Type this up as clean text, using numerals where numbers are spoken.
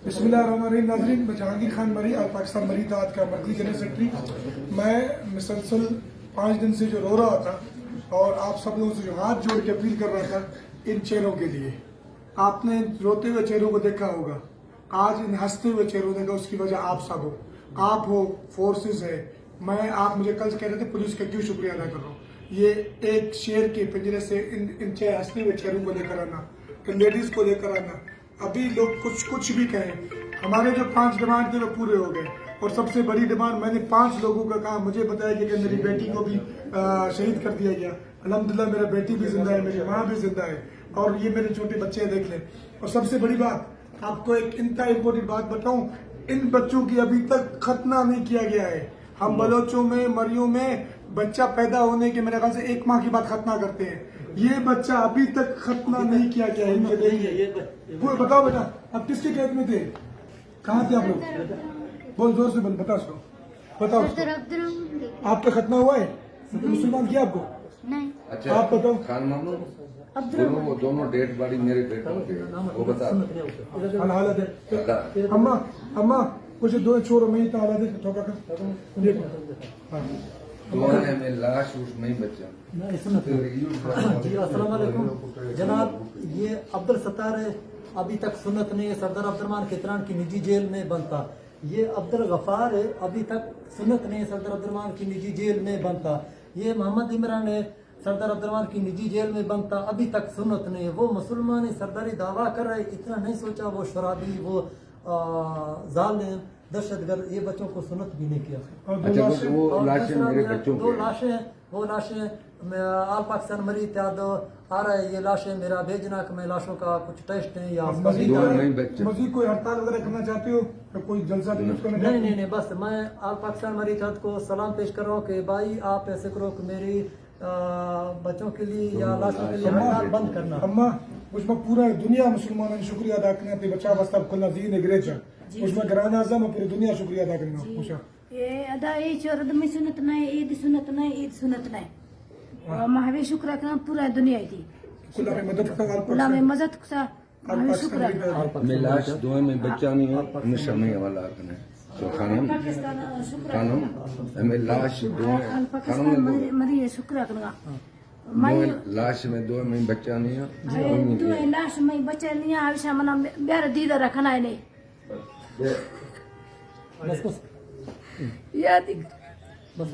बिस्मिल्लाहिर्रहमानिर्रहीम। नाज़रीन, मैं जहांगीर खान मरी और पाकिस्तान मरी इत्तेहाद का मरकज़ी जनरल सेक्रेटरी। मैं मुसलसल 5 दिन से जो रो रहा था और आप सब लोगों से जो हाथ जोड़ के अपील कर रहा था इन चेहरों के लिए। आपने रोते हुए चेहरों को देखा होगा, आज इन हंसते हुए चेहरों देखा, उसकी वजह आप सब हो। आप हो, फोर्सेस है। आप मुझे कल कह रहे थे पुलिस का क्यों शुक्रिया अदा कर रहा हूँ। ये एक शेर के पिंजरे से इन हंसते हुए चेहरों को लेकर आना, इन लेडीज को लेकर आना। अभी लोग कुछ भी कहें, हमारे जो 5 डिमांड थे वो पूरे हो गए। और सबसे बड़ी डिमांड, मैंने 5 लोगों का कहा, मुझे बताया कि मेरी बेटी को भी शहीद कर दिया गया। अल्हम्दुलिल्लाह मेरा बेटी भी जिंदा है, मेरी माँ भी जिंदा है और ये मेरे छोटे बच्चे देख लें। और सबसे बड़ी बात, आपको एक इंतहा इम्पोर्टेंट बात बताऊं, इन बच्चों की अभी तक खतना नहीं किया गया है। हम बलोचों में, मरियों में बच्चा पैदा होने के मेरे ख्याल से 1 माह के बाद खतना करते हैं। ये बच्चा अभी तक खतना नहीं किया गया है। इनके देखिए, वो बताओ बेटा, आप किसके कैद में थे, कहाँ थे आप लोग? बोल, जोर से बोल, बताओ उसको। आपका खतना हुआ है? मुसलमान किया आपको? नहीं। अच्छा, आप बताओ। खान मामू वो दोनों डेड बॉडी मेरे बेटों के, वो बता। हालत है अम्मा कुछ 2 छोरों में ही तो हालत है। ठोका कर देखो, दोनों में लाश उस नहीं बचा। जी अस्सलाम वालेकुम जनाब, ये अब्दुल सत्तार है, अभी तक सुन्नत नहीं है। सरदार अब्दुर्रहमान खितरान की निजी जेल में बनता। ये अब्दुल गफार है, अभी तक सुन्नत नहीं है, सरदार अब्दुर्रहमान की निजी जेल में बनता। ये मोहम्मद इमरान है, सरदार अब्दुर्रहमान की निजी जेल में बनता, अभी तक सुन्नत नहीं है। वो मुसलमान सरदारी दावा कर रहे, इतना नहीं सोचा वो शराबी, वो जालिम, दहशतगर्द, ये बच्चों को सुन्नत भी नहीं किया। अच्छा, वो लाशें मेरे बच्चों की 2 लाशें, वो लाशें आल पाकिस्तान मरी इत्तेहाद आ रहा है। ये लाशें मेरा भेजना कि मैं लाशों का कुछ टेस्ट है या मजीद कोई हड़ताल वगैरह करना चाहते हो तो कोई जलसा नहीं, बस मैं आल पाकिस्तान मरी इत्तेहाद को सलाम पेश कर रहा हूँ कि भाई आप ऐसे करो कि मेरी बच्चों के लिए या लाशों के लिए हड़ताल बंद करना। अम्मा उसमें पूरा दुनिया मुसलमानों ने शुक्रिया अदा करना ते बच्चा वास्ता खुला जीन ग्रेचा उसमें ग्रान आजम पूरी दुनिया शुक्रिया अदा करना। पूछा ये अदा ये चोरद में सुनत नहीं, ईद सुनत नहीं, ईद सुनत नहीं। महावीर शुक्र करना पूरा दुनिया थी। खुला में मदद का खुला में मदद का महावीर शुक्र। मैं लाश दुआ में बच्चा नहीं हूँ, हमेशा में हवाला करना तो खानम मैं लाश दुआ मरी है शुक्र करना। लाश में दुआ में बच्चा नहीं है, लाश में बच्चा नहीं है। आविशा मना प्यार दीदा रखना है नहीं बस याद बस